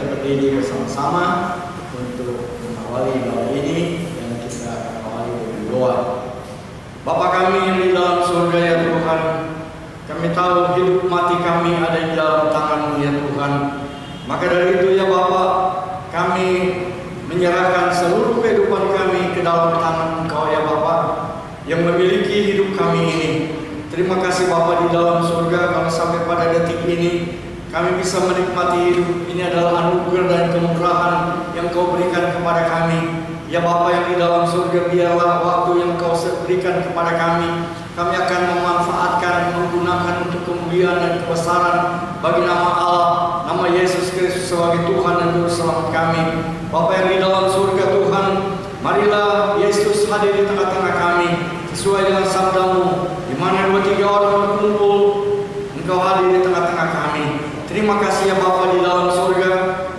kita berdiri bersama-sama untuk mengawali doa ini dan kita akan awali dengan doa. Bapa kami yang di dalam surga ya Tuhan, kami tahu hidup mati kami ada di dalam tangan-Mu ya Tuhan. Maka dari itu ya Bapa, kami menyerahkan seluruh kehidupan kami ke dalam tangan Engkau ya Bapa, yang memiliki hidup kami ini. Terima kasih Bapa di dalam surga, kalau sampai pada detik ini kami bisa menikmati hidup. Ini adalah anugerah dan kemurahan yang Kau berikan kepada kami. Ya Bapa yang di dalam surga, biarlah waktu yang Kau berikan kepada kami akan memanfaatkan, menggunakan untuk kemuliaan dan kebesaran bagi nama Allah, nama Yesus Kristus sebagai Tuhan dan Juru Selamat kami. Bapa yang di dalam surga Tuhan, marilah Yesus hadir di tengah-tengah kami sesuai dengan sabda-Mu, di mana 2-3 orang berkumpul, Engkau hadir di tengah-tengah kami. Terima kasih ya Bapa di dalam surga,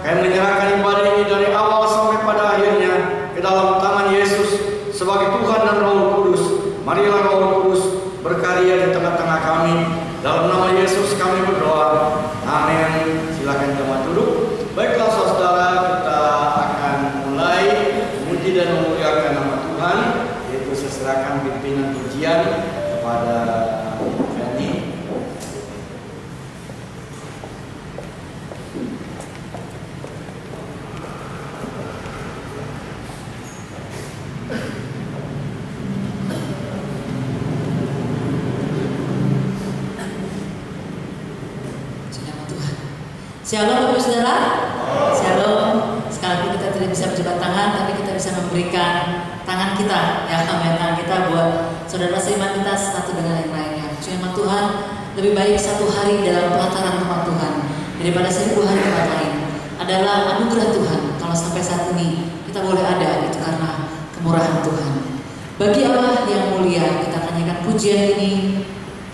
kami menyerahkan ibadah ini dari awal sampai pada akhirnya ke dalam tangan Yesus sebagai Tuhan dan Roh Kudus. Marilah Roh Kudus berkarya di tengah-tengah kami. Dalam nama Yesus kami berdoa. Amin. Silakan jemaat duduk. Baiklah saudara, kita akan mulai memuji dan memuliakan nama Tuhan, yaitu saya serahkan pimpinan pujian kepada Fanny. Shalom Bapak Saudara. Shalom. Sekalipun kita tidak bisa berjabat tangan, tapi kita bisa memberikan tangan kita, ya, tangan kita buat saudara seiman kita satu dengan yang lainnya. Firman Tuhan, lebih baik satu hari dalam pelataran rumah Tuhan daripada 1000 hari tempat lain. Adalah anugerah Tuhan. Kalau sampai saat ini kita boleh ada, itu karena kemurahan Tuhan. Bagi Allah yang mulia, kita tanyakan pujian ini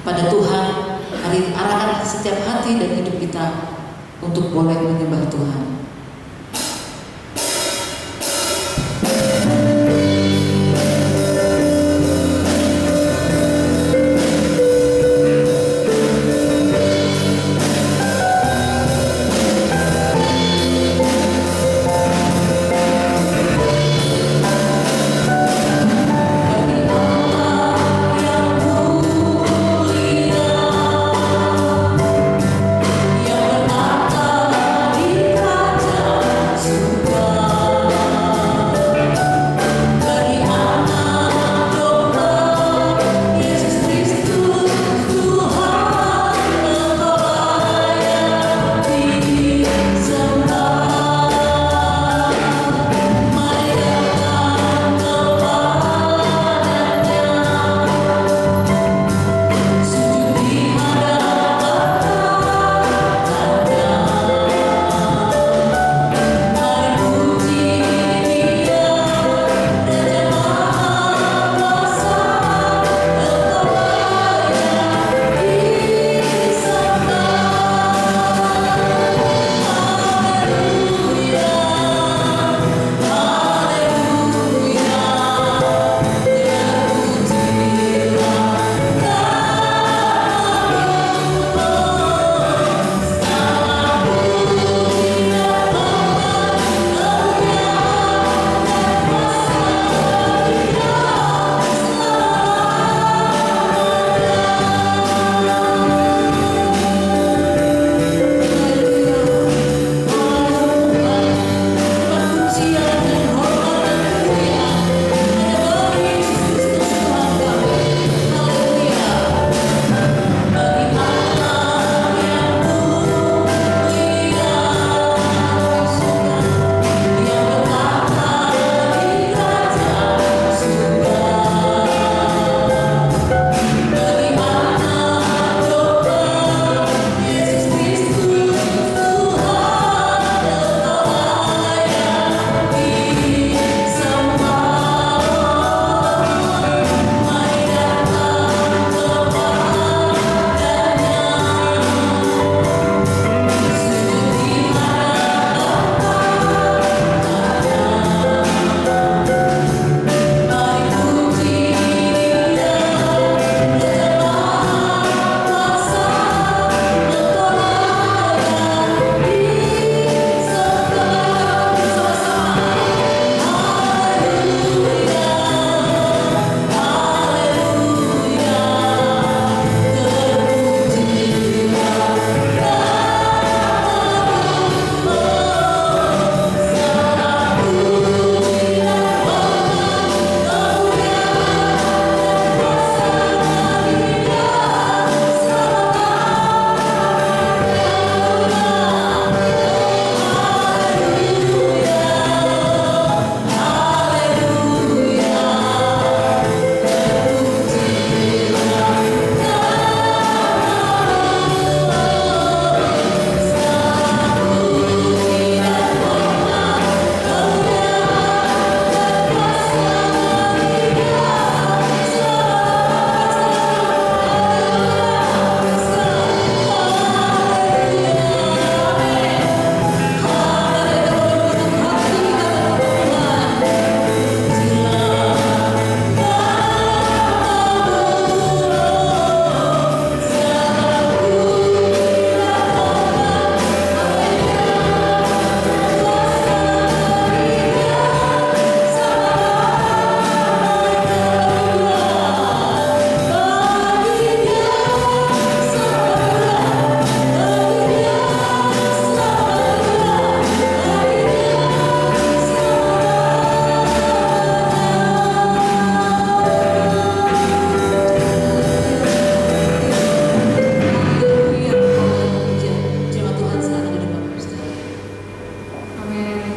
pada Tuhan. Arahkan setiap hati dan hidup kita untuk boleh menyembah Tuhan. Yang berkata di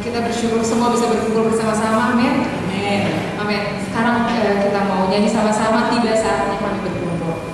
kita bersyukur semua bisa berkumpul bersama-sama, amin. Amin. Amin. Sekarang kita mau nyanyi sama-sama, tiba saatnya kami berkumpul.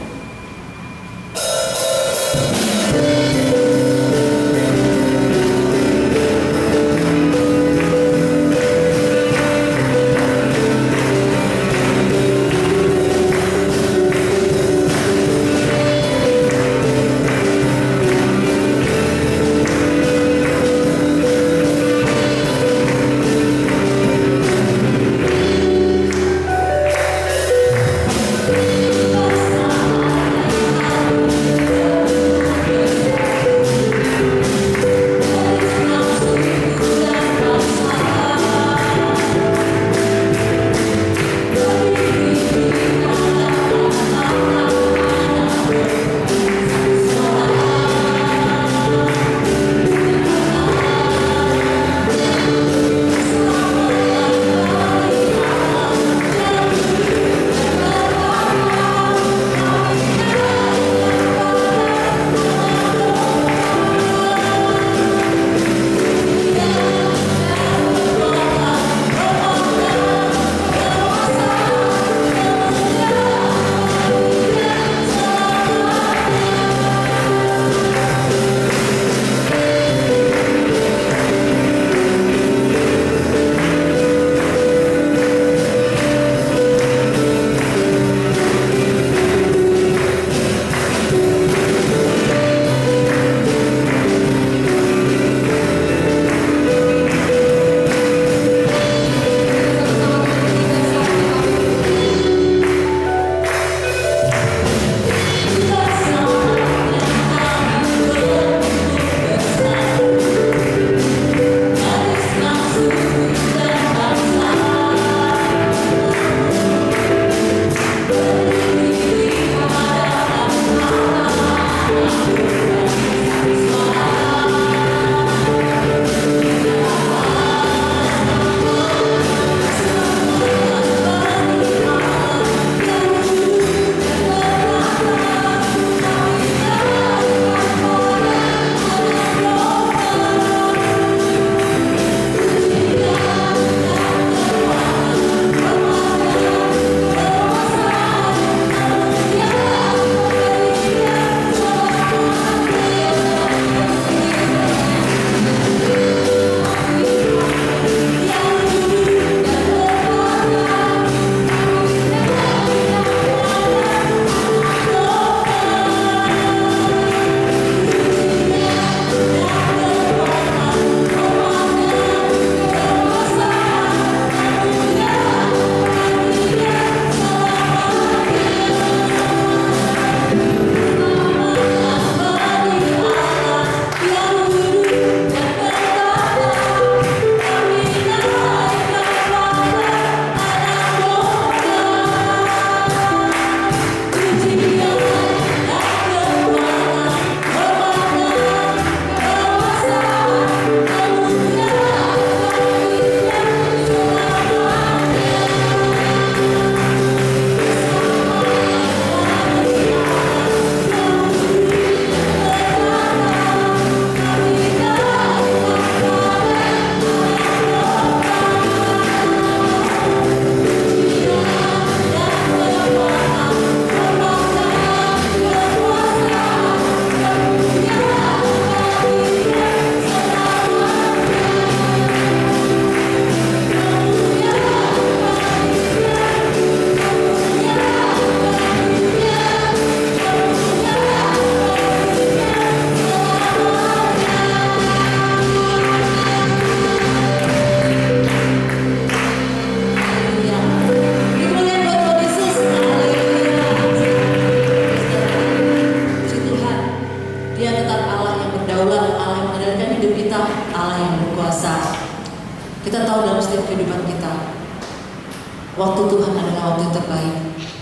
Waktu Tuhan adalah waktu yang terbaik.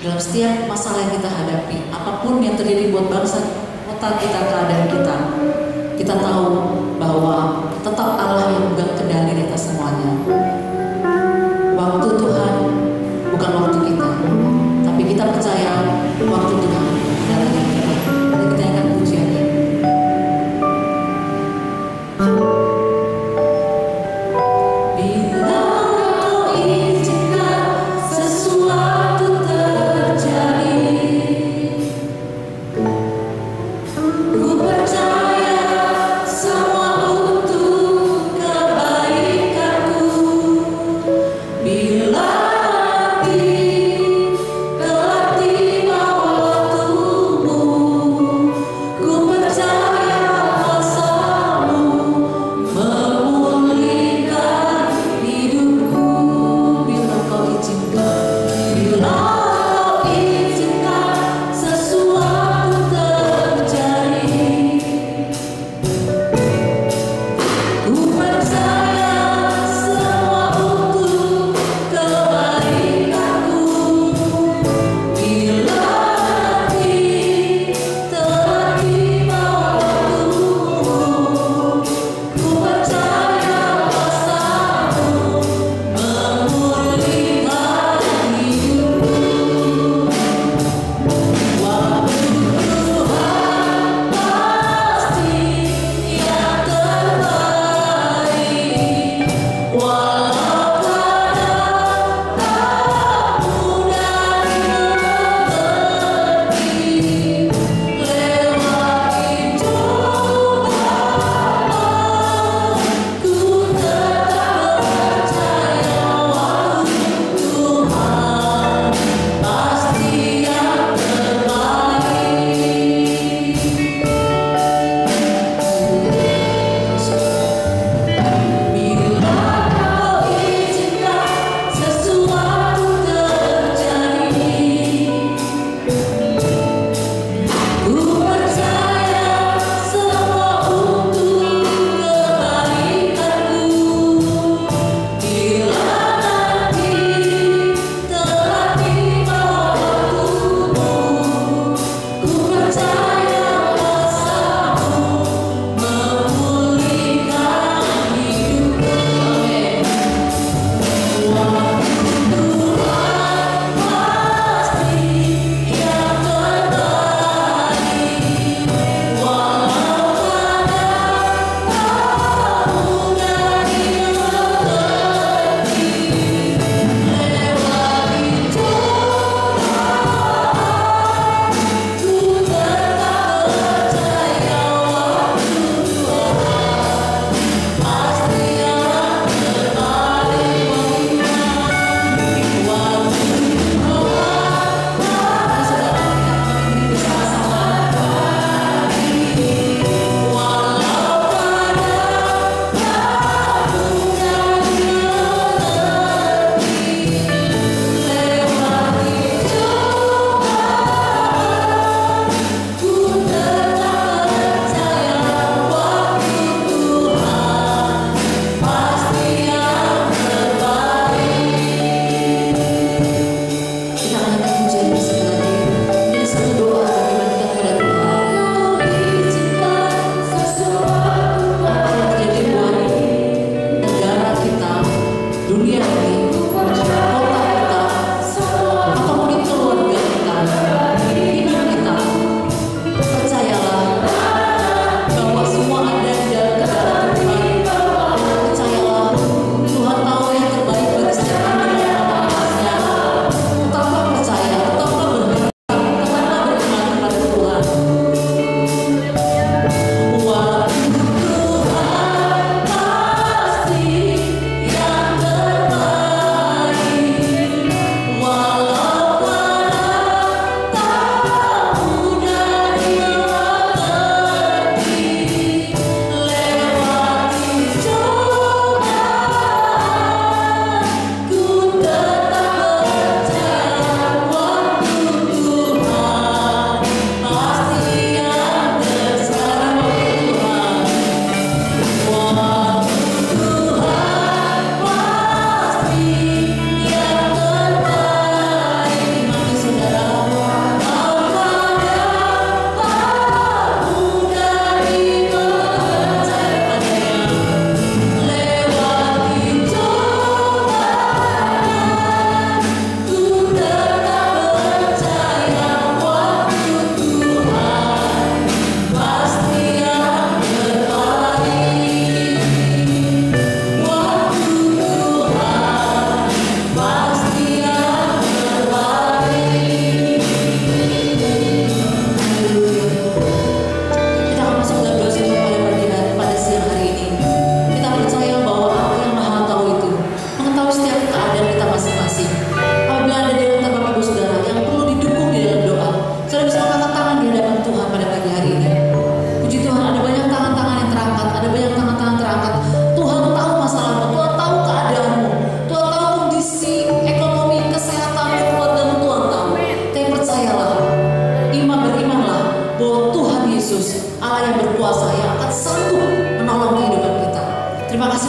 Dalam setiap masalah yang kita hadapi, apapun yang terjadi buat bangsa, kota kita, keadaan kita tahu bahwa tetap Allah yang memegang kendali di atas semuanya. Waktu Tuhan bukan waktu kita, tapi kita percaya waktu Tuhan adalah yang terbaik. Mari kita akan pujian ini.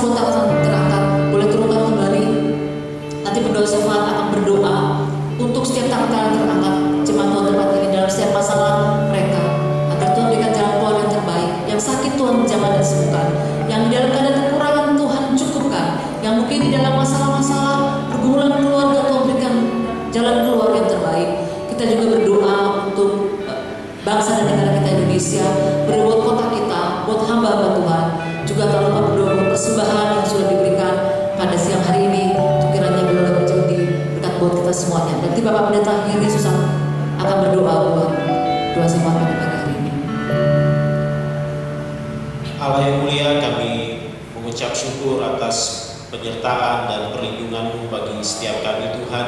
semua tangan terangkat, boleh turunkan kembali. Nanti pendoa syafaat akan berdoa untuk setiap tangan terangkat jemaat Tuhan tempat ini dalam setiap masalah mereka, agar Tuhan berikan jalan keluar yang terbaik. Yang sakit Tuhan menjamah dan sembuhkan, yang di dalam keadaan kekurangan Tuhan cukupkan, yang mungkin di dalam masalah-masalah pergumulan keluarga Tuhan berikan jalan keluar yang terbaik. Kita juga berdoa untuk bangsa dan negara kita Indonesia, berdoa buat kota kita, buat hamba-hamba Tuhan. Juga tak lupa berdoa buat persembahan yang sudah diberikan pada siang hari ini, untuk kiranya boleh menjadi berkat buat kita semuanya. Nanti Bapak Pendeta Henry Susan akan berdoa buat doa selamat pada pagi hari ini. Allah yang mulia, kami mengucap syukur atas penyertaan dan perlindungan-Mu bagi setiap kami Tuhan,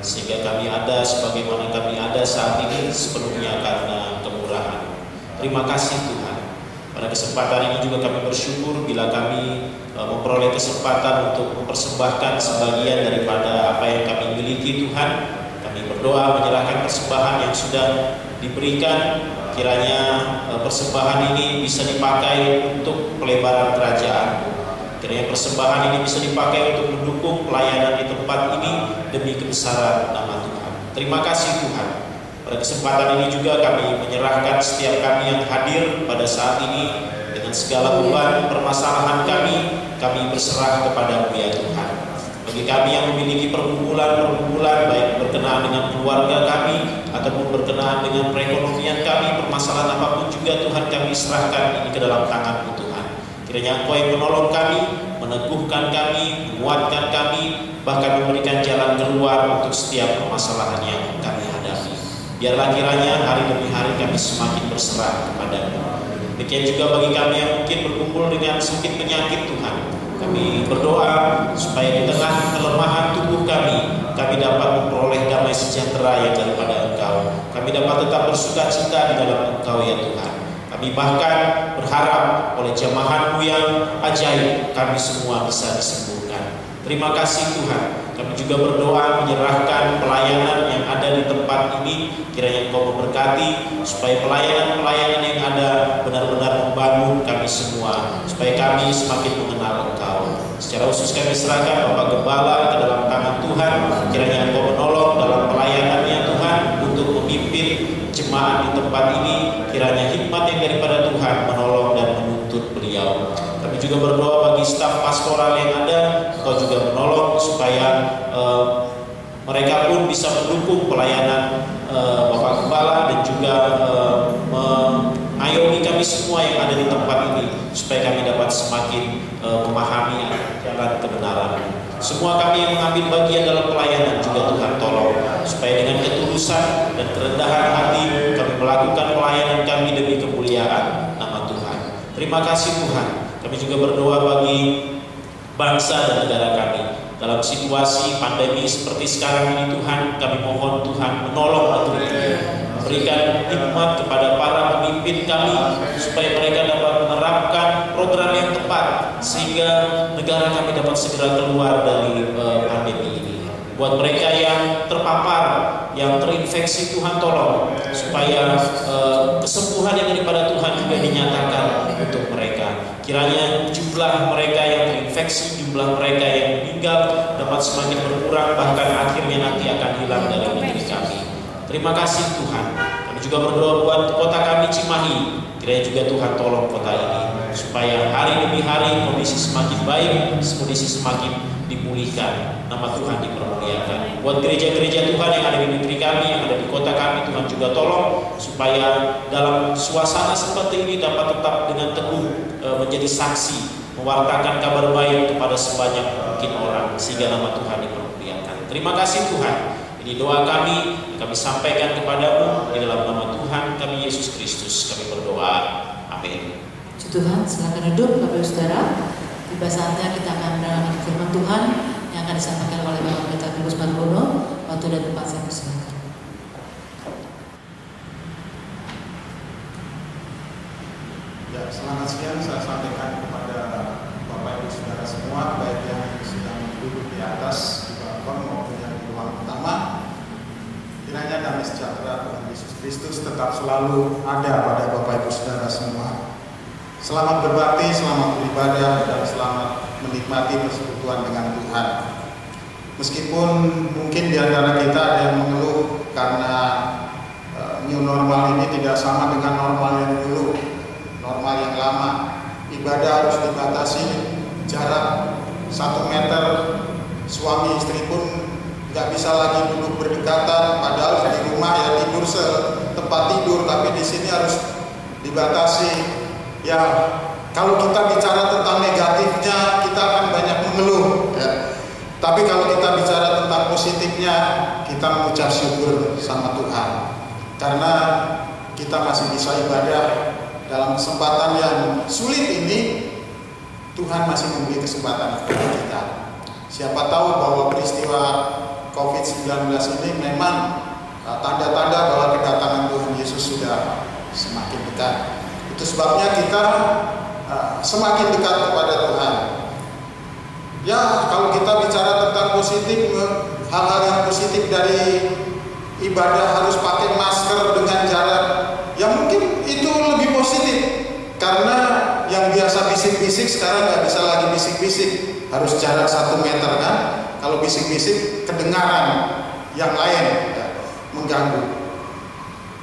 sehingga kami ada sebagaimana kami ada saat ini sepenuhnya karena kemurahan. Terima kasih Tuhan. Pada kesempatan ini juga kami bersyukur bila kami memperoleh kesempatan untuk mempersembahkan sebagian daripada apa yang kami miliki Tuhan. Kami berdoa menyerahkan persembahan yang sudah diberikan, kiranya persembahan ini bisa dipakai untuk pelebaran kerajaan. Kiranya persembahan ini bisa dipakai untuk mendukung pelayanan di tempat ini demi kebesaran nama Tuhan. Terima kasih Tuhan. Pada kesempatan ini juga kami menyerahkan setiap kami yang hadir pada saat ini dengan segala beban permasalahan kami berserah kepada-Mu ya Tuhan. Bagi kami yang memiliki pergumulan baik berkenaan dengan keluarga kami ataupun berkenaan dengan perekonomian kami, permasalahan apapun juga Tuhan kami serahkan ini ke dalam tangan-Mu Tuhan. Kiranya Engkau yang menolong kami, meneguhkan kami, menguatkan kami, bahkan memberikan jalan keluar untuk setiap permasalahan yang kami hadapi. Biarlah kiranya hari demi hari kami semakin berserah kepada-Mu. Demikian juga bagi kami yang mungkin berkumpul dengan sakit penyakit Tuhan, kami berdoa supaya di tengah kelemahan tubuh kami dapat memperoleh damai sejahtera yang daripada Engkau. Kami dapat tetap bersukacita di dalam Engkau ya Tuhan. Kami bahkan berharap oleh jamahan-Mu yang ajaib kami semua bisa disembuhkan. Terima kasih Tuhan. Kami juga berdoa menyerahkan pelayanan yang ada di tempat ini, kiranya Engkau memberkati supaya pelayanan-pelayanan yang ada benar-benar membangun kami semua, supaya kami semakin mengenal Engkau. Secara khusus kami serahkan Bapak Gembala ke dalam tangan Tuhan, kiranya Engkau menolong dalam pelayanannya Tuhan untuk memimpin jemaat di tempat ini, kiranya hikmat yang daripada Tuhan menolong dan menuntut beliau. Kami juga berdoa bagi staf pastoral yang ada, Engkau juga menolong supaya mereka pun bisa mendukung pelayanan Bapak Gembala dan juga mengayomi kami semua yang ada di tempat ini, supaya kami dapat semakin memahami jalan kebenaran. Semua kami yang mengambil bagian dalam pelayanan juga Tuhan tolong, supaya dengan ketulusan dan kerendahan hati kami melakukan pelayanan kami demi kemuliaan nama Tuhan. Terima kasih Tuhan. Kami juga berdoa bagi bangsa dan negara kami. Dalam situasi pandemi seperti sekarang ini Tuhan, kami mohon Tuhan menolong negeri ini, berikan hikmat kepada para pemimpin kami supaya mereka dapat menerapkan program yang tepat sehingga negara kami dapat segera keluar dari pandemi ini. Buat mereka yang terpapar, yang terinfeksi, Tuhan tolong supaya kesembuhan yang daripada Tuhan juga dinyatakan untuk mereka. Kiranya jumlah mereka yang terinfeksi, jumlah mereka yang meninggal dapat semakin berkurang, bahkan akhirnya nanti akan hilang dari negeri kami. Terima kasih Tuhan. Kami juga berdoa buat kota kami Cimahi. Kiranya juga Tuhan tolong kota ini supaya hari demi hari kondisi semakin baik, kondisi semakin dipulihkan, nama Tuhan dipermuliakan. Buat gereja-gereja Tuhan yang ada di negeri kami, yang ada di kota kami, Tuhan juga tolong supaya dalam suasana seperti ini dapat tetap dengan teguh menjadi saksi, mewartakan kabar baik kepada sebanyak mungkin orang, sehingga nama Tuhan dipermuliakan. Terima kasih Tuhan. Ini doa kami sampaikan kepadamu di dalam nama Tuhan kami Yesus Kristus. Kami berdoa. Amin. Tuhan, silakan duduk Bapak Saudara. Tiba saatnya kita akan mendengarkan firman Tuhan yang akan disampaikan oleh Bapak Pendeta Filipus Margono. Waktu dan tempat saya persilakan. Ya, selamat siang. Saya sampaikan kepada Bapak Ibu Saudara semua, baik yang sedang duduk di atas di balkon maupun yang di ruang utama. Kiranya damai sejahtera Tuhan Yesus Kristus tetap selalu ada pada Bapak Ibu Saudara semua. Selamat berbakti, selamat beribadah, dan selamat menikmati persekutuan dengan Tuhan. Meskipun mungkin di antara kita ada yang mengeluh karena new normal ini tidak sama dengan normal yang dulu, normal yang lama. Ibadah harus dibatasi jarak 1 meter, suami istri pun nggak bisa lagi duduk berdekatan, padahal di rumah ya tidur tempat tidur, tapi di sini harus dibatasi. Ya, kalau kita bicara tentang negatifnya, kita akan banyak mengeluh. Ya. Tapi kalau kita bicara tentang positifnya, kita mengucap syukur sama Tuhan, karena kita masih bisa ibadah dalam kesempatan yang sulit ini. Tuhan masih memberi kesempatan kepada kita. Siapa tahu bahwa peristiwa COVID-19 ini memang tanda-tanda bahwa kedatangan Tuhan Yesus sudah semakin dekat. Itu sebabnya kita semakin dekat kepada Tuhan. Ya, kalau kita bicara tentang positif, hal-hal yang positif dari ibadah harus pakai masker dengan jarak, ya mungkin itu lebih positif. Karena yang biasa bisik-bisik sekarang nggak bisa lagi bisik-bisik, harus jarak 1 meter kan. Kalau bisik-bisik kedengaran yang lain ya, mengganggu.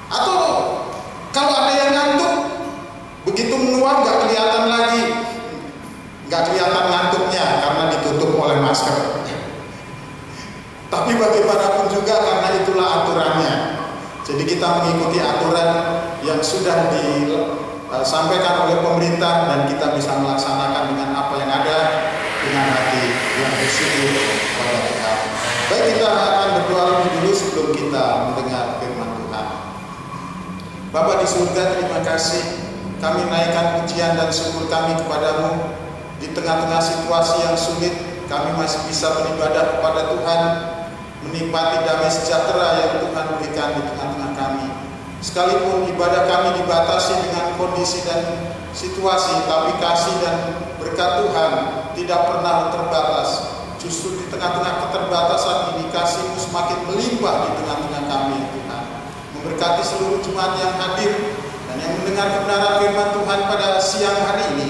Atau kalau ada yang ngantuk, begitu menguap nggak kelihatan lagi, nggak kelihatan ngantuknya karena ditutup oleh masker. Tapi bagaimanapun juga karena itulah aturannya. Jadi kita mengikuti aturan yang sudah disampaikan oleh pemerintah dan kita bisa melaksanakan dengan apa yang ada, dengan hati yang bersyukur kepada Tuhan. Baik, kita akan berdoa lebih dulu sebelum kita mendengar firman Tuhan. Bapa di surga, terima kasih. Kami naikkan pujian dan syukur kami kepadamu. Di tengah-tengah situasi yang sulit, kami masih bisa beribadah kepada Tuhan, menikmati damai sejahtera yang Tuhan berikan di tengah-tengah kami. Sekalipun ibadah kami dibatasi dengan kondisi dan situasi, tapi kasih dan berkat Tuhan tidak pernah terbatas. Justru di tengah-tengah keterbatasan ini, kasih-Mu semakin melimpah di tengah-tengah kami, Tuhan. Memberkati seluruh jemaat yang hadir dan yang mendengar kebenaran firman Tuhan pada siang hari ini.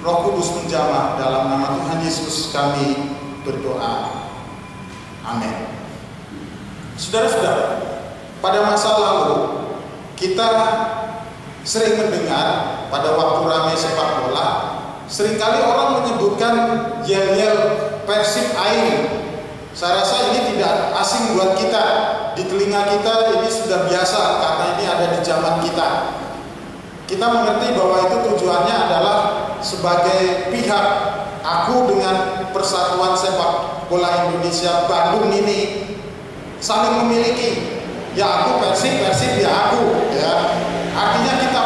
Roh Kudus menjamah, dalam nama Tuhan Yesus kami berdoa. Amin. Saudara-saudara, pada masa lalu kita sering mendengar pada waktu ramai sepak bola, seringkali orang menyebutkan yel-yel Persib Ain. Saya rasa ini tidak asing buat kita. Di telinga kita ini sudah biasa karena ini ada di zaman kita. Kita mengerti bahwa itu tujuannya adalah sebagai pihak, aku dengan Persatuan Sepak Bola Indonesia Bandung ini saling memiliki. Ya aku Persib ya aku, ya. Artinya kita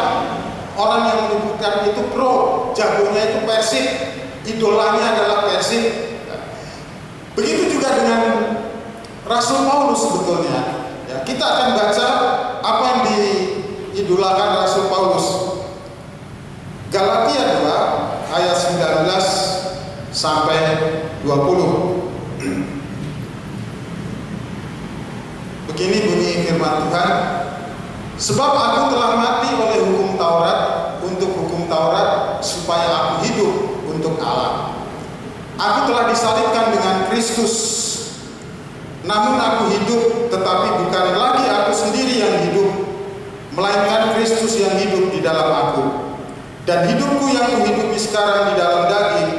orang yang menyebutkan itu pro, jagonya itu Persib, idolanya adalah Persib. Begitu juga dengan Rasul Paulus sebetulnya. Ya, kita akan baca apa yang diidolakan Rasul Paulus. Galatia 2 ayat 19 sampai 20. Begini bunyi firman Tuhan, sebab aku telah mati oleh hukum Taurat untuk hukum Taurat supaya aku hidup untuk Allah. Aku telah disalibkan dengan Kristus, namun aku hidup, tetapi bukan lagi aku sendiri yang hidup, melainkan Kristus yang hidup di dalam aku. Dan hidupku yang kuhidupi sekarang di dalam daging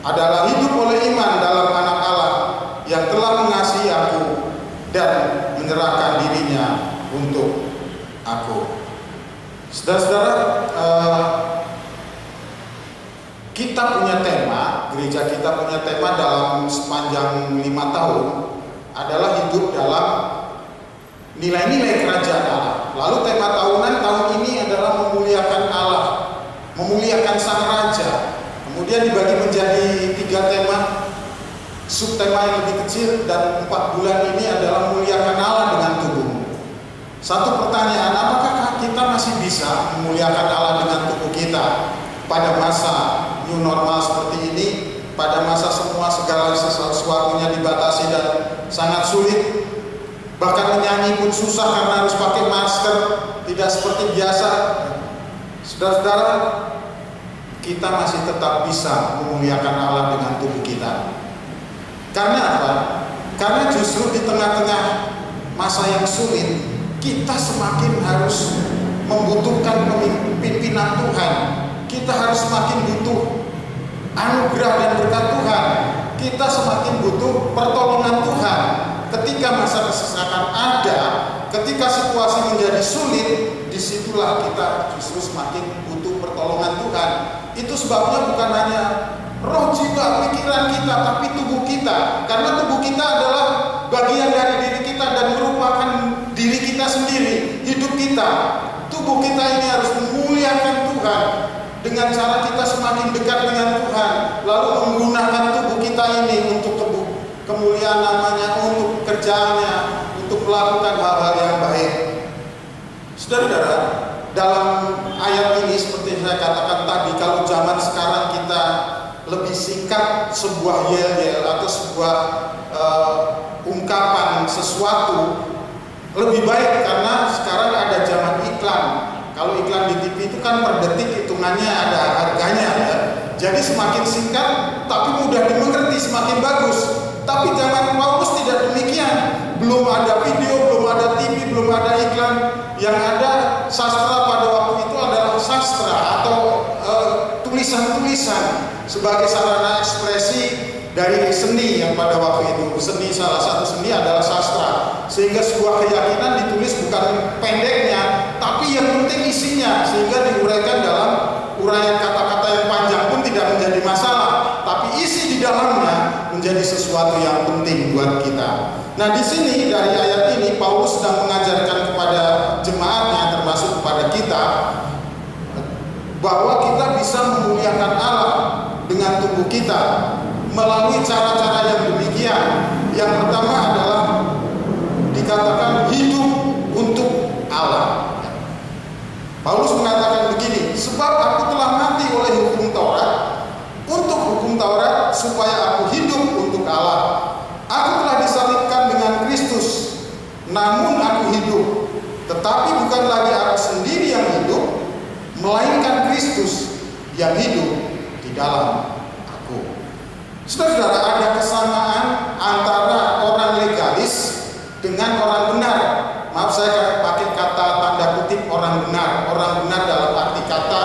adalah hidup oleh iman dalam Anak Allah yang telah mengasihi aku dan menyerahkan dirinya untuk aku. Saudara-saudara, kita punya tema, gereja kita punya tema dalam sepanjang 5 tahun adalah hidup dalam nilai-nilai kerajaan Allah. Lalu tema tahunan tahun ini adalah memuliakan Allah, memuliakan Sang Raja. Kemudian dibagi menjadi 3 tema, subtema yang lebih kecil, dan 4 bulan ini adalah memuliakan Allah dengan tubuh. Satu pertanyaan, apakah kita masih bisa memuliakan Allah dengan tubuh kita pada masa new normal seperti ini, pada masa semua segala sesuatunya dibatasi dan sangat sulit, bahkan menyanyi pun susah karena harus pakai masker, tidak seperti biasa. Saudara-saudara, kita masih tetap bisa memuliakan Allah dengan tubuh kita. Karena apa? Karena justru di tengah-tengah masa yang sulit, kita semakin harus membutuhkan pimpinan Tuhan. Kita harus semakin butuh anugerah dan berkat Tuhan. Kita semakin butuh pertolongan Tuhan. Ketika masa kesesakan ada, ketika situasi menjadi sulit, disitulah kita justru semakin butuh pertolongan Tuhan. Itu sebabnya bukan hanya roh, jiwa, pikiran kita, tapi tubuh kita. Karena tubuh kita adalah bagian dari diri kita dan merupakan diri kita sendiri, hidup kita. Tubuh kita ini harus memuliakan Tuhan dengan cara kita semakin dekat dengan Tuhan, lalu menggunakan tubuh kita ini untuk kemuliaan namanya, untuk kerjaannya, untuk melakukan hal-hal yang baik. Saudara-saudara, dalam ayat ini seperti saya katakan tadi, kalau zaman sekarang kita lebih singkat sebuah yel-yel atau sebuah ungkapan sesuatu lebih baik, karena sekarang ada zaman iklan. Kalau iklan di TV itu kan per detik hitungannya ada harganya ya. Jadi semakin singkat tapi mudah dimengerti semakin bagus. Tapi zaman Paulus tidak demikian. Belum ada video, belum ada TV, belum ada iklan. Yang ada sastra pada waktu itu adalah sastra atau tulisan-tulisan sebagai sarana ekspresi dari seni yang pada waktu itu. Seni, salah satu seni adalah sastra. Sehingga sebuah keyakinan ditulis bukan pendeknya, tapi yang penting isinya, sehingga diuraikan dalam uraian kata-kata yang panjang pun tidak menjadi masalah, tapi isi di dalamnya menjadi sesuatu yang penting buat kita. Nah, di sini dari ayat ini Paulus sedang mengajarkan kepada jemaatnya, termasuk kepada kita, bahwa kita bisa memuliakan Allah dengan tubuh kita melalui cara-cara yang demikian. Yang pertama adalah dikatakan hidup untuk Allah. Paulus mengatakan begini, sebab aku telah mati oleh hukum Taurat, untuk hukum Taurat supaya aku hidup untuk Allah. Aku telah disalibkan dengan Kristus, namun aku hidup, tetapi bukan lagi aku sendiri yang hidup, melainkan Kristus yang hidup di dalam aku. Saudara-saudara, ada kesamaan antara orang legalis dengan orang benar. Maaf, saya pakai kata tanda kutip orang benar. Orang benar dalam arti kata,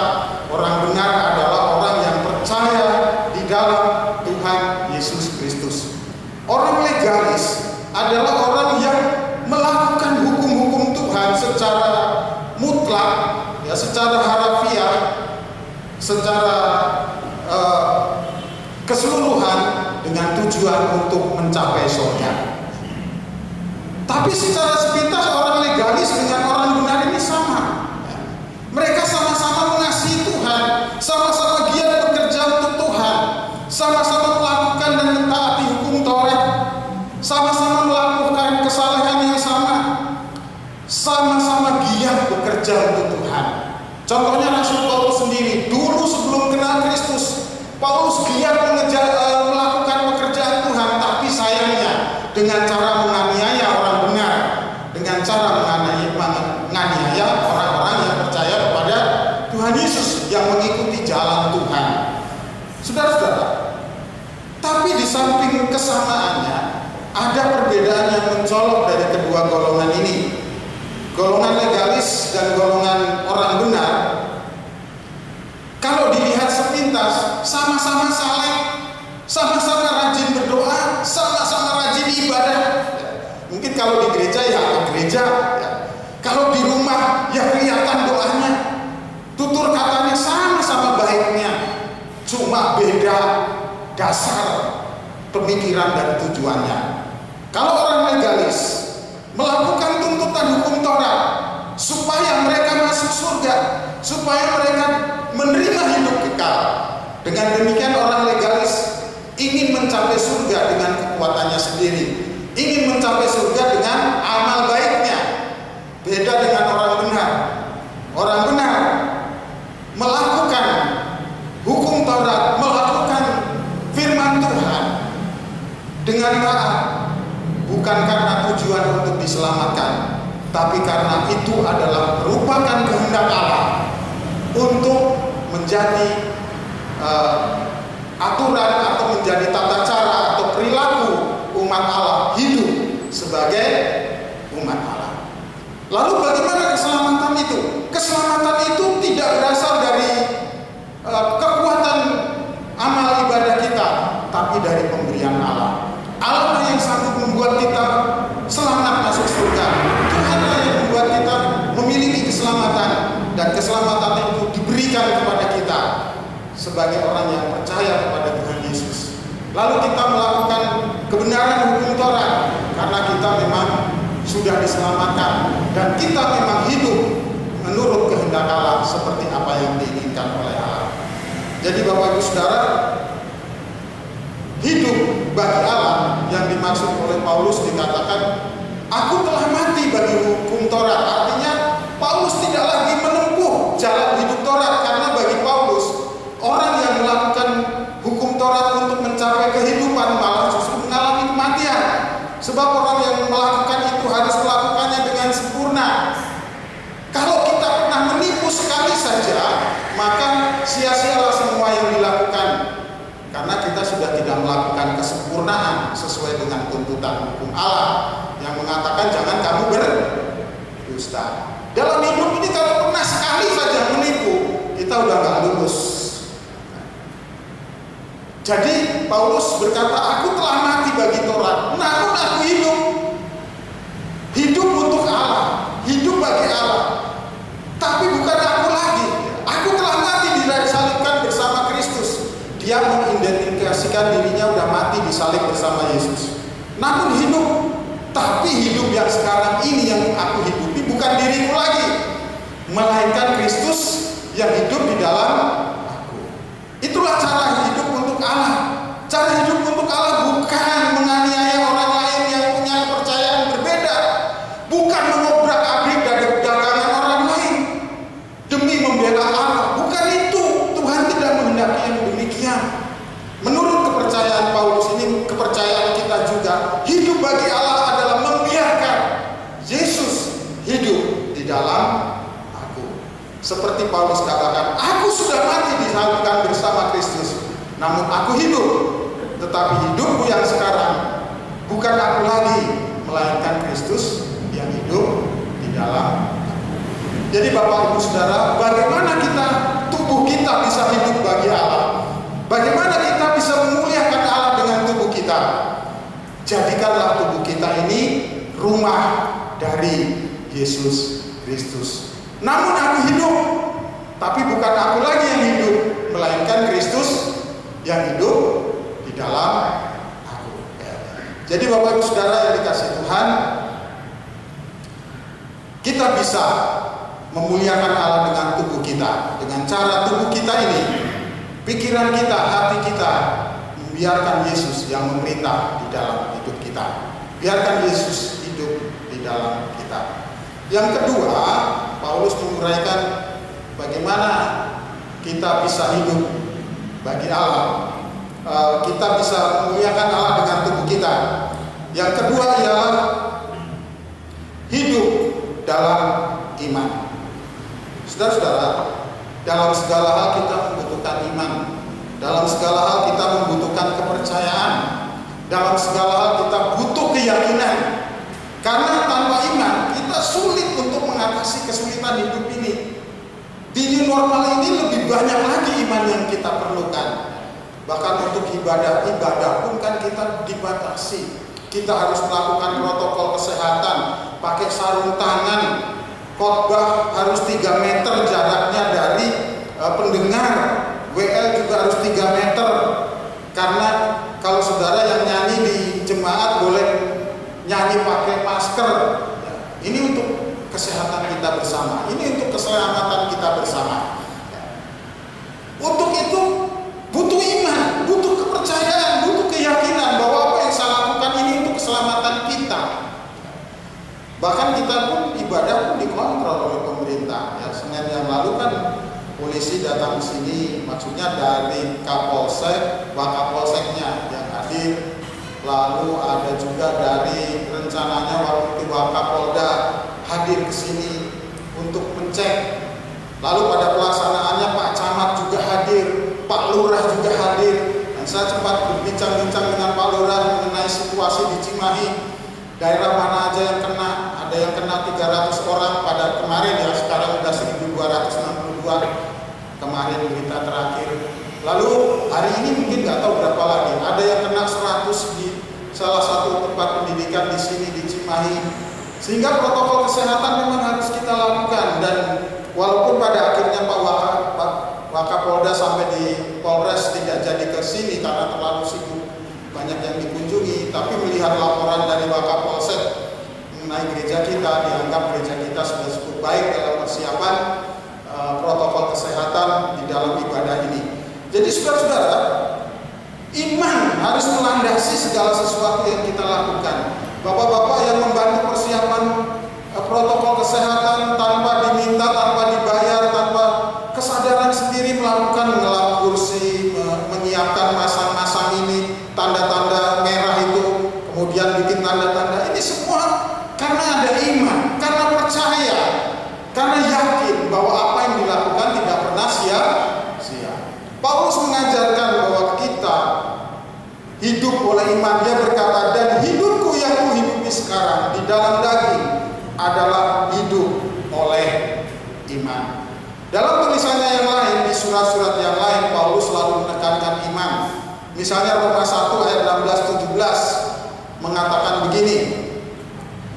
orang benar adalah orang yang percaya di dalam Tuhan Yesus Kristus. Orang legalis adalah orang yang melakukan hukum-hukum Tuhan secara mutlak, ya, secara harafiah, secara keseluruhan dengan tujuan untuk mencapai surga. Tapi secara sepintas orang legalis dengan orang benar ini sama. Mereka sama-sama mengasihi Tuhan, sama-sama giat bekerja untuk Tuhan, sama-sama melakukan dan mentaati hukum Taurat, sama-sama melakukan kesalehan yang sama, sama-sama giat bekerja untuk Tuhan. Contohnya Rasul Paulus sendiri, dulu sebelum kenal Kristus, Paulus giat melakukan pekerjaan Tuhan, tapi sayangnya dengan cara menganiaya orang benar, dengan cara menganiaya orang-orang yang percaya kepada Tuhan Yesus, yang mengikuti jalan Tuhan. Saudara-saudara, tapi di samping kesamaannya, ada perbedaan yang mencolok dari kedua golongan ini. Golongan legalis dan golongan orang benar, kalau dilihat sepintas, sama-sama saleh, sama-sama rajin berdoa, sama-sama rajin ibadah. Mungkin kalau di gereja ya gereja, ya. Kalau di rumah ya kelihatan doanya, tutur katanya sama-sama baiknya, cuma beda dasar pemikiran dan tujuannya. Kalau orang legalis melakukan tuntutan hukum Taurat supaya mereka masuk surga, supaya mereka menerima hidup kekal. Dengan demikian orang legalis ingin mencapai surga dengan kekuatannya sendiri, ingin mencapai surga dengan amal baiknya. Beda dengan orang benar. Orang benar melakukan hukum Taurat, melakukan firman Tuhan dengan taat, bukan karena tujuan untuk diselamatkan, tapi karena itu adalah merupakan kehendak Allah untuk menjadi aturan atau menjadi tata cara atau perilaku umat Allah hidup sebagai umat Allah. Lalu bagaimana keselamatan itu? Keselamatan itu tidak berasal dari kekuatan amal ibadah kita, tapi dari pemberian Allah. Allah yang sanggup membuat kita selamat masuk surga. Tuhan yang membuat kita memiliki keselamatan, dan keselamatan itu diberikan kepada kita sebagai orang yang percaya kepada Tuhan Yesus. Lalu kita melakukan kebenaran hukum Taurat karena kita memang sudah diselamatkan dan kita memang hidup menurut kehendak Allah seperti apa yang diinginkan oleh Allah. Jadi Bapak Ibu Saudara, hidup bagi Allah yang dimaksud oleh Paulus dikatakan, aku telah mati bagi hukum Taurat. Artinya Paulus tidak lagi menempuh jalan hidup Taurat, karena bagi Paulus orang yang melakukan hukum Taurat untuk mencapai kehidupan malah justru mengalami kematian. Sebab orang yang melakukan itu harus melakukannya dengan sempurna. Kalau kita pernah menipu sekali saja, maka sia-sialah semua yang dilakukan, karena kita sudah tidak melakukan kesempurnaan sesuai dengan tuntutan hukum Allah yang mengatakan jangan kamu berdusta. Dalam hidup ini kalau pernah sekali saja menipu, kita udah nggak lulus. Jadi Paulus berkata, aku telah mati bagi Taurat, namun aku hidup. Hidup untuk Allah, hidup bagi Allah. Tapi bukan aku lagi. Aku telah mati disalibkan bersama Kristus. Dia mengidentifikasikan dirinya udah mati disalib bersama Yesus. Namun hidup, tapi hidup yang sekarang ini yang aku hidupi bukan diriku lagi, melainkan Kristus yang hidup di dalam aku. Itulah cara hidup untuk Allah. Cara hidup untuk Allah bukan menganiaya orang lain yang punya kepercayaan berbeda, bukan mengobrak-abrik dari dagangan orang lain demi membela Allah. Bukan itu. Tuhan tidak menghendaki yang demikian. Menurut kepercayaan Paulus ini, kepercayaan kita juga, hidup bagi Allah adalah membiarkan Yesus hidup di dalam aku. Seperti Paulus katakan, aku sudah mati disalibkan bersama Kristus, namun aku hidup. Tetapi hidupku yang sekarang bukan aku lagi, melainkan Kristus yang hidup di dalam aku. Jadi Bapak Ibu Saudara, bagaimana tubuh kita bisa hidup bagi Allah? Bagaimana kita bisa memuliakan Allah dengan tubuh kita? Jadikanlah tubuh kita ini rumah dari Yesus Kristus. Namun aku hidup, tapi bukan aku lagi yang hidup, melainkan Kristus yang hidup di dalam aku. Jadi Bapak Ibu Saudara yang dikasihi Tuhan, kita bisa memuliakan Allah dengan tubuh kita, dengan cara tubuh kita ini, pikiran kita, hati kita, membiarkan Yesus yang memerintah di dalam hidup kita. Biarkan Yesus hidup di dalam kita. Yang kedua, Paulus menguraikan bagaimana kita bisa hidup bagi Allah. Kita bisa memuliakan Allah dengan tubuh kita. Yang kedua ialah hidup dalam iman. Saudara-saudara, dalam segala hal kita membutuhkan iman. Dalam segala hal kita membutuhkan kepercayaan. Dalam segala hal kita butuh keyakinan. Karena tanpa iman kita sulit untuk mengatasi kesulitan hidup ini. Di new normal ini lebih banyak lagi iman yang kita perlukan. Bahkan untuk ibadah pun kan kita dibatasi. Kita harus melakukan protokol kesehatan, pakai sarung tangan, khotbah harus 3 meter jaraknya dari pendengar, WL juga harus 3 meter. Karena kalau saudara yang nyanyi di jemaat boleh nyanyi pakai masker. Ini untuk kesehatan kita bersama, ini untuk keselamatan kita bersama. Untuk itu butuh iman, butuh kepercayaan, butuh keyakinan bahwa apa yang saya lakukan ini untuk keselamatan kita. Bahkan kita pun ibadah pun dikontrol oleh pemerintah. Ya, Senin yang lalu kan polisi datang ke sini, maksudnya dari Kapolsek, Wakapolseknya yang hadir. Lalu ada juga dari rencananya waktu Wakapolda hadir ke sini untuk mencek. Lalu pada pelaksanaannya Pak Camat juga hadir Pak Lurah juga hadir. Dan saya sempat berbincang-bincang dengan Pak Lurah mengenai situasi di Cimahi. Daerah mana aja yang kena, ada yang kena 300 orang pada kemarin ya, sekarang sudah 1262 kemarin berita terakhir. Lalu hari ini mungkin nggak tahu berapa lagi, ada yang kena 100 di salah satu tempat pendidikan di sini di Cimahi. Sehingga protokol kesehatan memang harus kita lakukan, dan walaupun pada akhirnya Pak Wakapolda sampai di Polres tidak jadi ke sini karena terlalu sibuk banyak yang dikunjungi, tapi melihat laporan dari Wakapolsek mengenai gereja kita, dianggap gereja kita sudah cukup baik dalam persiapan protokol kesehatan di dalam ibadah ini. Jadi saudara-saudara, iman harus melandasi segala sesuatu yang kita lakukan. Bapak-bapak yang membantu persiapan protokol kesehatan tanpa diminta, tanpa dibayar, tanpa kesadaran sendiri melakukan, mengelap kursi, menyiapkan masang-masang ini, tanda-tanda merah itu, kemudian bikin tanda-tanda, ini semua karena ada iman, karena percaya, karena yakin bahwa apa yang dilakukan tidak pernah sia-sia. Paulus mengajarkan bahwa kita hidup oleh iman. Dia berkata, dan hidupku yang kuhidupi sekarang di dalam daging adalah hidup oleh iman. Dalam tulisannya yang lain, di surat-surat yang lain, Paulus selalu menekankan iman. Misalnya Roma 1 ayat 16-17 mengatakan begini,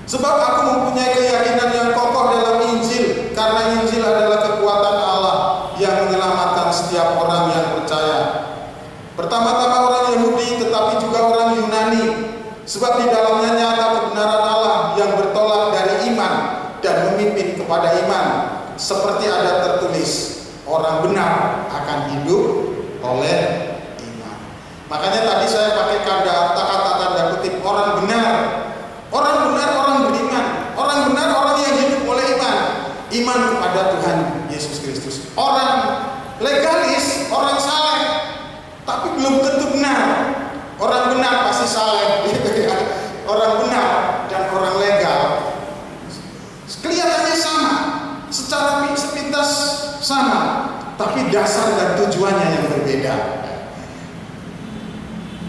sebab aku mempunyai keyakinan yang kokoh dalam Injil, karena Injil adalah kekuatan Allah yang menyelamatkan setiap orang yang percaya. Pertama-tama orang Yahudi, tetapi juga orang Yunani, sebab di dalamnya nyata kebenaran Allah yang bertolak dari iman dan memimpin kepada iman, seperti ada tertulis, orang benar akan hidup oleh iman. Makanya tadi saya pakai kata tanda kutip, orang benar. Orang benar, orang beriman. Orang benar, orang yang hidup oleh iman. Iman kepada Tuhan Yesus Kristus. Orang legalis, orang saleh, tapi belum tentu benar. Orang benar pasti saleh. Orang benar dan orang legal kelihatannya sama, secara sepintas sama, tapi dasar dan tujuannya yang berbeda.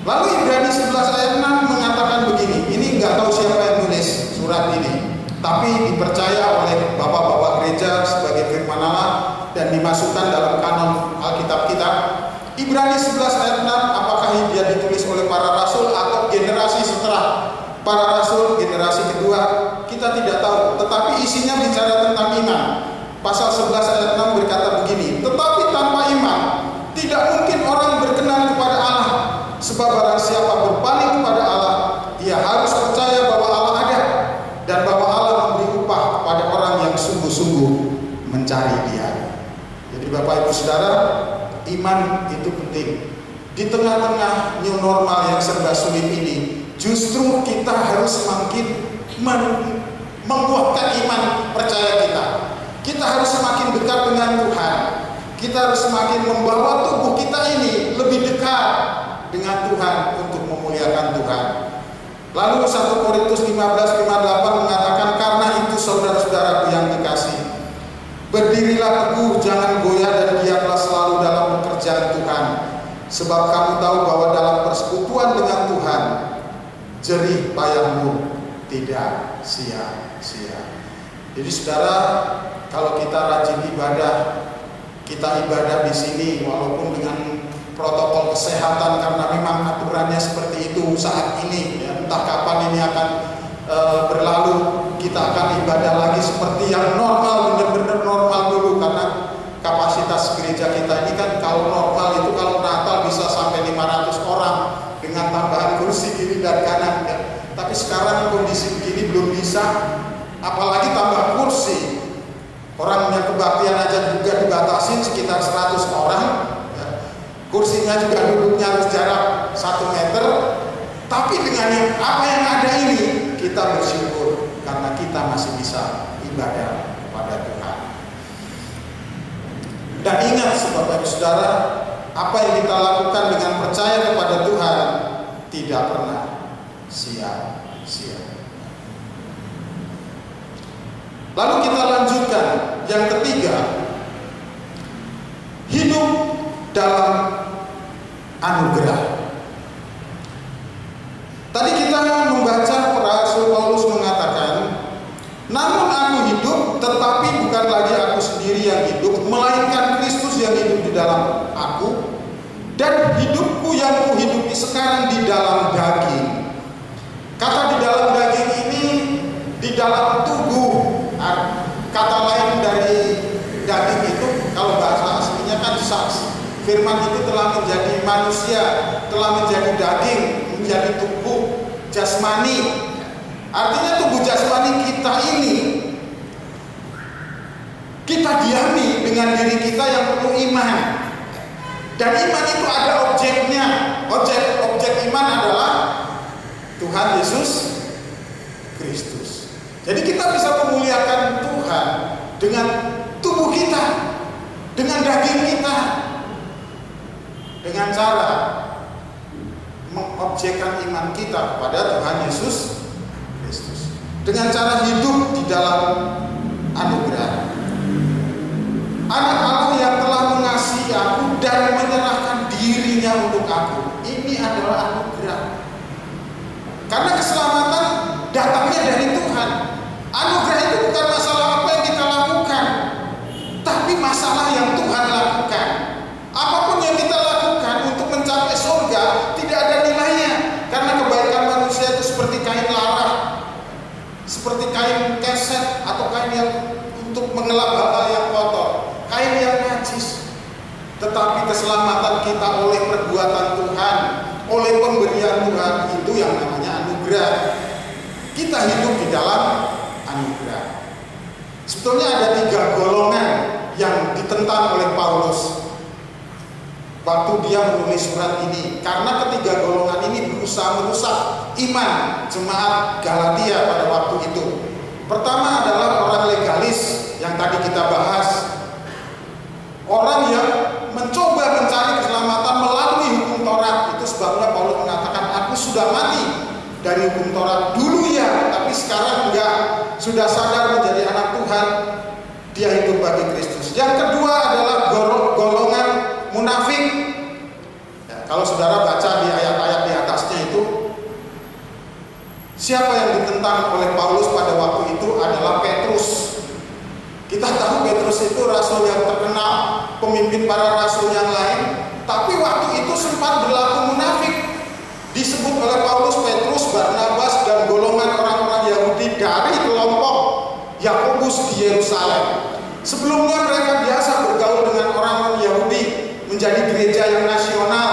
Lalu Ibrani 11 ayat 6 mengatakan begini, ini nggak tahu siapa yang nulis surat ini, tapi dipercaya oleh bapak-bapak gereja sebagai firman Allah dan dimasukkan dalam kanon Alkitab kita. Ibrani 11 ayat 6, apakah dia ditulis oleh para rasul atau generasi setelah para rasul, generasi kedua, kita tidak tahu, tetapi isinya bicara tentang iman. Pasal 11 ayat 6 berkata begini, tetapi tanpa iman tidak mungkin orang berkenan kepada Allah, sebab barang siapa berpaling kepada Allah, ia harus percaya bahwa Allah ada dan bahwa Allah memberi upah kepada orang yang sungguh-sungguh mencari Dia. Jadi Bapak Ibu Saudara, iman itu penting. Di tengah-tengah new normal yang serba sulit ini, justru kita harus semakin menguatkan iman percaya kita. Kita harus semakin dekat dengan Tuhan. Kita harus semakin membawa tubuh kita ini lebih dekat dengan Tuhan untuk memuliakan Tuhan. Lalu 1 Korintus 15:58 mengatakan, karena itu saudara-saudaraku yang dikasihi, berdirilah teguh, jangan goyah, dan giatlah selalu dalam pekerjaan Tuhan. Sebab kamu tahu bahwa dalam persekutuan dengan Tuhan, jerih payahmu tidak sia-sia. Jadi saudara, kalau kita rajin ibadah, kita ibadah di sini walaupun dengan protokol kesehatan karena memang aturannya seperti itu saat ini, ya, entah kapan ini akan berlalu, kita akan ibadah lagi seperti yang normal, benar-benar normal dulu, karena kapasitas gereja kita ini kan kalau normal itu kalau Natal bisa sampai 500 orang dengan tambahan kursi kiri dan kanan, ya. Tapi sekarang kondisi begini belum bisa, apalagi tambah kursi. Orang yang kebaktian aja juga dibatasin sekitar 100 orang, ya. Kursinya juga duduknya harus jarak 1 meter. Tapi dengan apa yang ada ini, kita bersyukur karena kita masih bisa ibadah kepada Tuhan. Dan ingat Bapak Ibu Saudara, apa yang kita lakukan dengan percaya kepada Tuhan tidak pernah sia-sia. Lalu kita lanjutkan yang ketiga, hidup dalam anugerah. Tadi kita membaca Rasul Paulus mengatakan, namun aku hidup, tetapi bukan lagi aku sendiri yang hidup, melainkan Kristus yang hidup di dalam aku. Dan hidupku yang kuhidupi sekarang di dalam daging. Kata di dalam daging ini di dalam tubuh. Kata lain dari daging itu, kalau bahasa aslinya kan saks. Firman itu telah menjadi manusia, telah menjadi daging, menjadi tubuh jasmani. Artinya tubuh jasmani kita ini kita diami dengan diri kita yang penuh iman. Dan iman itu ada objeknya. Objek iman adalah Tuhan Yesus Kristus. Jadi kita bisa memuliakan Tuhan dengan tubuh kita, dengan daging kita, dengan cara mengobjekkan iman kita kepada Tuhan Yesus Kristus, dengan cara hidup di dalam anugerah. Anak Allah yang telah mengasihi aku dan menyerahkan dirinya untuk aku. Ini adalah anugerah. Karena keselamatan datangnya dari Tuhan. Anugerah itu bukan masalah apa yang kita lakukan, tapi masalah yang Tuhan lakukan. Apapun yang kita lakukan untuk mencapai surga tidak ada nilainya. Karena kebaikan manusia itu seperti kain lara, seperti kain keset atau kain yang untuk mengelap hal yang kotor, kain yang najis. Tetapi keselamatan kita oleh perbuatan Tuhan, oleh pemberian Tuhan, itu yang namanya anugerah. Kita hidup di dalam anugerah. Sebetulnya ada 3 golongan yang ditentang oleh Paulus waktu dia menulis surat ini, karena ketiga golongan ini berusaha merusak iman jemaat Galatia pada waktu itu. Pertama adalah orang legalis yang tadi kita bahas, orang yang mencoba mencari keselamatan melalui hukum Taurat. Itu sebabnya Paulus mengatakan, aku sudah mati dari hukum Taurat dulu ya, tapi sekarang enggak, sudah sadar menjadi anak Tuhan, dia hidup bagi Kristus. Yang kedua adalah golongan munafik. Ya, kalau saudara baca di ayat-ayat di atasnya itu, siapa yang ditentang oleh Paulus pada waktu itu adalah Petrus. Kita tahu Petrus itu rasul yang terkenal, pemimpin para rasul yang lain, tapi waktu itu sempat berlaku munafik. Disebut oleh Paulus Petrus, Barnabas, dan golongan orang-orang Yahudi dari kelompok Yakobus di Yerusalem. Sebelumnya mereka biasa bergaul dengan orang-orang Yahudi, menjadi gereja yang nasional.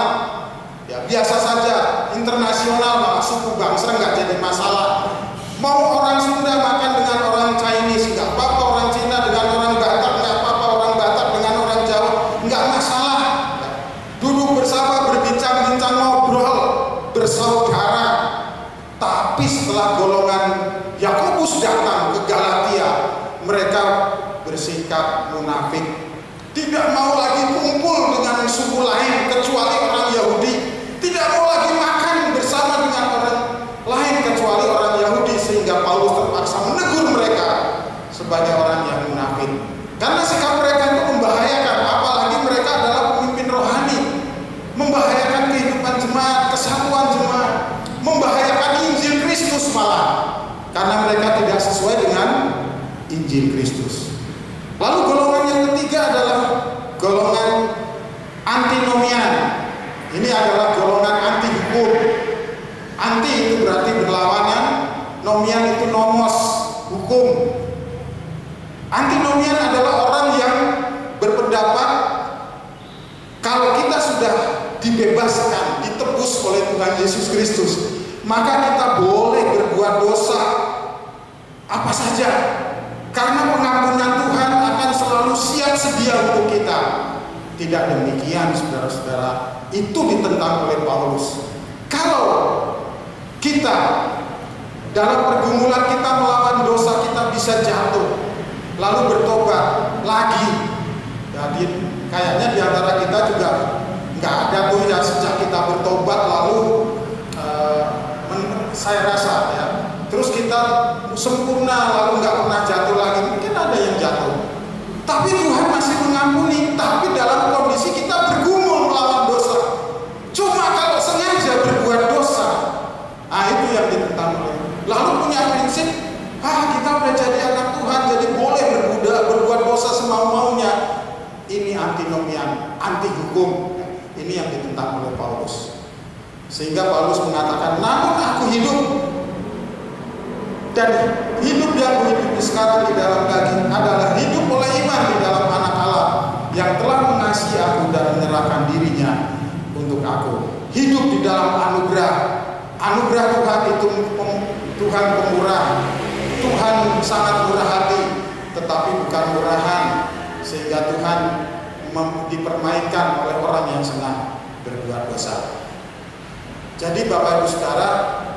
Ya, biasa saja, internasional, maka suku bangsa nggak jadi masalah. Mau orang Sunda makan dengan orang Chinese nggak apa-apa, orang Cina dengan orang Batak nggak apa-apa, orang Batak dengan orang Jawa nggak masalah. Duduk bersama, berbincang-bincang, ngobrol, bersaudara. Tapi setelah golongan Yakobus datang ke Galatia, mereka bersikap munafik, tidak mau lagi kumpul dengan suku lain kecuali orang Yahudi, tidak mau lagi makan bersama dengan orang lain kecuali orang Yahudi, sehingga Paulus terpaksa menegur mereka sebagai orang yang munafik. Karena sikap mereka itu membahayakan, apalagi mereka adalah pemimpin rohani, membahayakan kehidupan jemaat, kesatuan jemaat, membahayakan Injil Kristus malah, karena mereka tidak sesuai dengan Injil Kristus. Lalu golongan yang ketiga adalah golongan antinomian. Ini adalah golongan anti hukum. Anti itu berarti berlawanan, nomian itu nomos, hukum. Antinomian adalah orang yang berpendapat kalau kita sudah dibebaskan, ditebus oleh Tuhan Yesus Kristus, maka kita boleh berbuat dosa apa saja, karena pengampunan Tuhan akan selalu siap sedia untuk kita. Tidak demikian, saudara-saudara. Itu ditentang oleh Paulus. Kalau kita dalam pergumulan kita melawan dosa, kita bisa jatuh, lalu bertobat lagi. Jadi kayaknya di antara kita juga nggak ada tuh ya, sejak kita bertobat lalu saya rasa ya, terus kita sempurna lalu nggak pernah jatuh lagi. Mungkin ada yang jatuh, tapi Tuhan masih mengampuni. Tapi dalam kondisi kita bergumul Sehingga Paulus mengatakan, namun aku hidup, dan hidup yang kuhidupi sekarang di dalam daging adalah hidup oleh iman di dalam Anak Allah yang telah mengasihi aku dan menyerahkan dirinya untuk aku. Hidup di dalam anugerah. Anugerah Tuhan itu Tuhan pemurah. Tuhan sangat murah hati, tetapi bukan murahan, sehingga Tuhan dipermainkan oleh orang yang senang berbuat dosa. Jadi Bapak Ibu Saudara,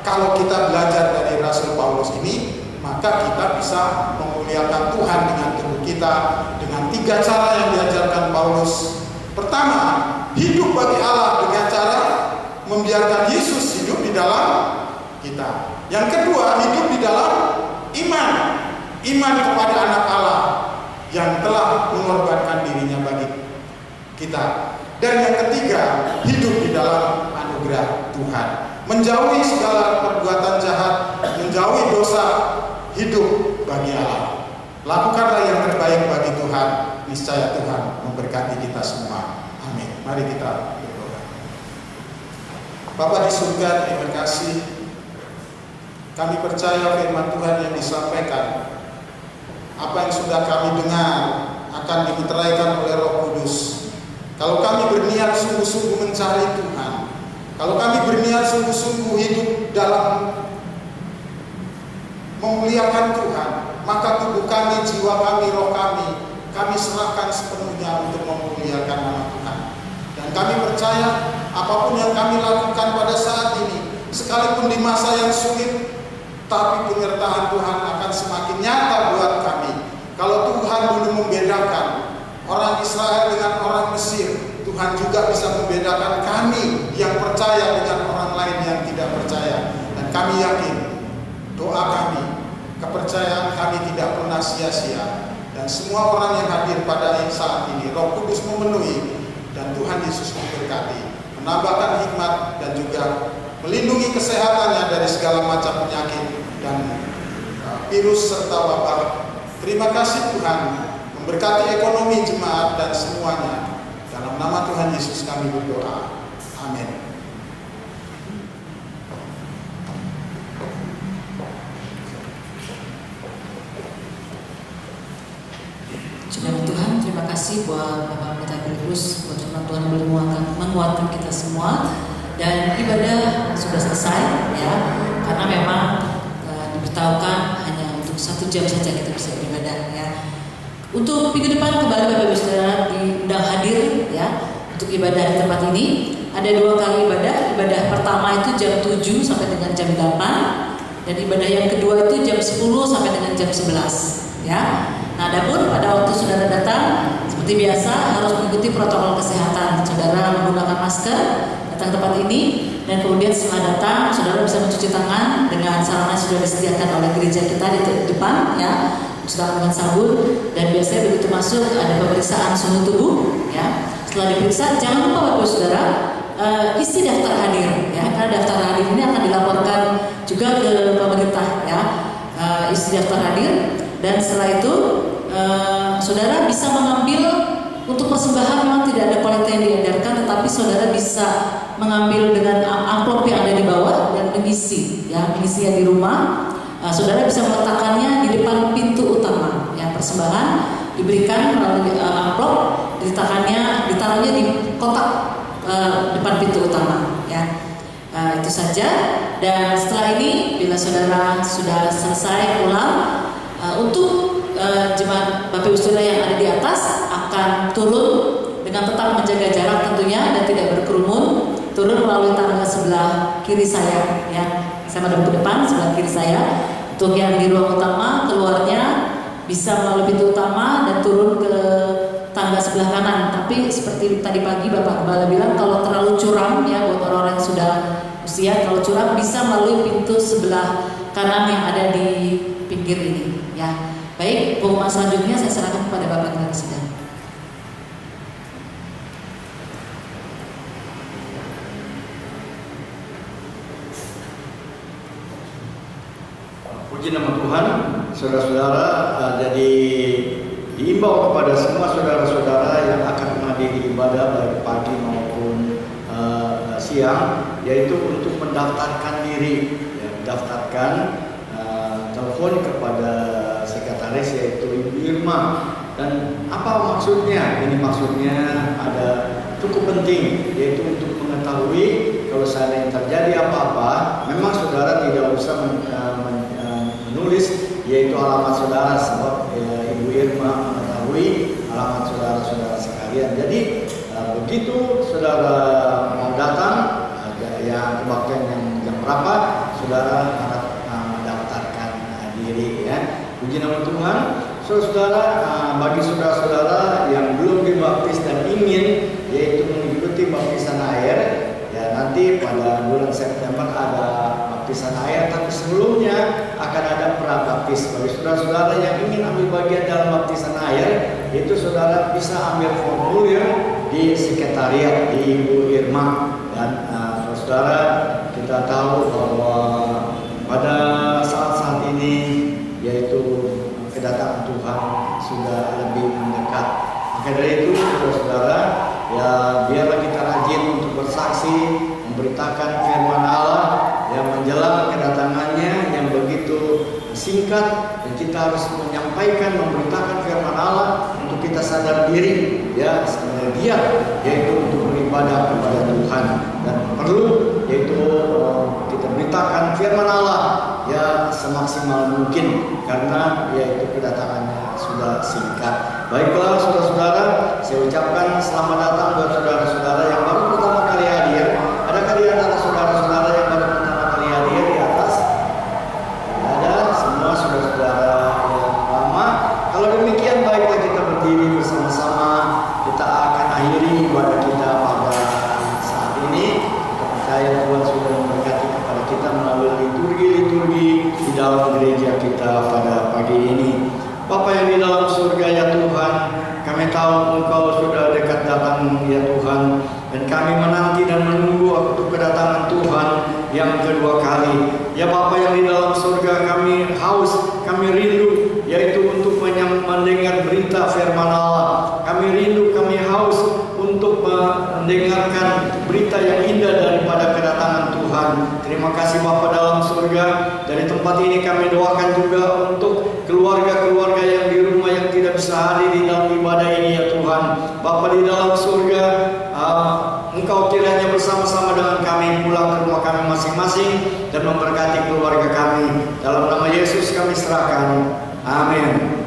kalau kita belajar dari Rasul Paulus ini, maka kita bisa memuliakan Tuhan dengan tubuh kita dengan 3 cara yang diajarkan Paulus. Pertama, hidup bagi Allah dengan cara membiarkan Yesus hidup di dalam kita. Yang kedua, hidup di dalam iman. Iman kepada Anak Allah yang telah mengorbankan dirinya bagi kita. Dan yang ketiga, hidup di dalam anugerah Tuhan. Menjauhi segala perbuatan jahat, menjauhi dosa, hidup bagi Allah. Lakukanlah yang terbaik bagi Tuhan, niscaya Tuhan memberkati kita semua. Amin. Mari kita berdoa. Bapa di surga, terima kasih. Kami percaya firman Tuhan yang disampaikan, apa yang sudah kami dengar akan dimeteraikan oleh Roh Kudus. Kalau kami berniat sungguh-sungguh mencari Tuhan, kalau kami berniat sungguh-sungguh hidup dalam memuliakan Tuhan, maka tubuh kami, jiwa kami, roh kami serahkan sepenuhnya untuk memuliakan nama Tuhan. Dan kami percaya apapun yang kami lakukan pada saat ini, sekalipun di masa yang sulit, tapi penyertaan Tuhan akan semakin nyata buat kami. Kalau Tuhan dulu membedakan orang Israel dengan orang Mesir, Tuhan juga bisa membedakan kami yang percaya dengan orang lain yang tidak percaya. Dan kami yakin doa kami, kepercayaan kami tidak pernah sia-sia. Dan semua orang yang hadir pada saat ini, Roh Kudus memenuhi, dan Tuhan Yesus memberkati, menambahkan hikmat dan juga melindungi kesehatannya dari segala macam penyakit dan virus serta wabah. Terima kasih Tuhan, memberkati ekonomi jemaat dan semuanya. Dalam nama Tuhan Yesus kami berdoa. Amin. Saudara Tuhan, terima kasih buat Bapak Pendeta Filipus, buat firman Tuhan yang boleh menguatkan kita semua. Dan ibadah sudah selesai, ya, karena memang diberitahukan hanya untuk 1 jam saja kita bisa beribadah, ya. Untuk minggu depan kembali Bapak Ibu Saudara diundang hadir, ya, untuk ibadah di tempat ini. Ada 2 kali ibadah. Ibadah pertama itu jam 7 sampai dengan jam 8, dan ibadah yang kedua itu jam 10 sampai dengan jam 11, ya. Nah, adapun pada waktu saudara datang, seperti biasa harus mengikuti protokol kesehatan. Saudara menggunakan masker datang ke tempat ini, dan kemudian setelah datang saudara bisa mencuci tangan dengan sarana yang sudah disediakan oleh gereja kita di depan, ya, mencuci tangan dengan sabun. Dan biasanya begitu masuk ada pemeriksaan suhu tubuh, ya. Setelah diperiksa, jangan lupa Bapak Saudara isi daftar hadir, ya, karena daftar hadir ini akan dilaporkan juga ke pemerintah, ya. Isi daftar hadir, dan setelah itu saudara bisa mengambil untuk persembahan. Memang tidak ada kolekte yang diedarkan, tetapi saudara bisa mengambil dengan amplop yang ada di bawah dan mengisi, ya, mengisinya di rumah. Saudara bisa meletakkannya di depan pintu utama, ya. Persembahan diberikan melalui amplop, ditaruhnya di kotak depan pintu utama, ya. Itu saja. Dan setelah ini, bila saudara sudah selesai pulang, untuk jemaat Bapak Ibu Saudara yang ada di atas akan turun dengan tetap menjaga jarak tentunya dan tidak berkerumun, turun melalui tangga sebelah kiri saya, ya. Saya madep ke depan sebelah kiri saya. Untuk yang di ruang utama, keluarnya bisa melalui pintu utama dan turun ke tangga sebelah kanan. Tapi seperti tadi pagi Bapak Gembala bilang, kalau terlalu curam, ya, buat orang-orang yang sudah usia, terlalu curam bisa melalui pintu sebelah kanan yang ada di pinggir ini, ya. Baik, pengumuman selanjutnya saya serahkan kepada Bapak Gembala Sidang. Puji nama Tuhan, saudara-saudara. Jadi diimbau kepada semua saudara-saudara yang akan menghadiri ibadah baik pagi maupun siang, yaitu untuk mendaftarkan diri, ya, mendaftarkan telepon kepada sekretaris yaitu Ibu Irma. Dan apa maksudnya? Ini maksudnya ada cukup penting, yaitu untuk mengetahui kalau seandainya terjadi apa-apa, memang saudara tidak usah menulis yaitu alamat saudara, sebab Ibu Irma mengetahui alamat saudara-saudara sekalian. Jadi begitu saudara mau datang, yang kebaktian yang berapa, saudara harap mendaftarkan diri, ya. Puji nama Tuhan. Saudara, bagi saudara-saudara yang belum dibaptis dan ingin yaitu mengikuti baptisan air, ya nanti pada bulan September ada baptisan air, tapi sebelumnya akan ada prabaptis. Bagi saudara-saudara yang ingin ambil bagian dalam baptisan air, itu saudara bisa ambil formulir di sekretariat di Ibu Irma. Dan saudara, kita tahu bahwa pada saat-saat ini yaitu kedatangan Tuhan sudah lebih mendekat. Maka dari itu, saudara, ya biarlah kita rajin untuk bersaksi, memberitakan firman Allah yang menjelang kedatangannya yang begitu singkat, dan kita harus menyampaikan, memberitakan firman Allah untuk kita sadar diri, ya dia yaitu untuk beribadah kepada Tuhan, dan perlu yaitu kita beritakan firman Allah ya semaksimal mungkin karena yaitu kedatangannya sudah singkat. Baiklah saudara-saudara, saya ucapkan selamat datang buat saudara-saudara yang baru pertama kali hadir. Adakah di antara saudara-saudara yang baru pertama kali hadir di atas? Ada, semua saudara-saudara yang lama. Kalau demikian baiklah kita berdiri bersama-sama. Kita akan akhiri ibadah kita pada saat ini. Kita percaya Tuhan sudah memberkati kepada kita melalui liturgi-liturgi di dalam gereja kita pada pagi ini. Bapa yang di dalam surga, ya Tuhan, kami tahu Engkau sudah dekat datang, ya Tuhan, dan kami menanti dan menunggu waktu kedatangan Tuhan yang kedua kali. Ya Bapa yang di dalam surga, kami haus, kami rindu, yaitu untuk mendengar berita firman Allah. Kami rindu, kami haus untuk mendengarkan berita yang indah daripada kedatangan Tuhan. Terima kasih Bapa dalam surga. Dari tempat ini kami doakan juga untuk keluarga-keluarga yang di rumah yang tidak bisa hadir di dalam ibadah ini, ya Tuhan. Bapa di dalam surga, Engkau kiranya bersama-sama dengan kami pulang ke rumah kami masing-masing dan memberkati keluarga kami. Dalam nama Yesus kami serahkan. Amin.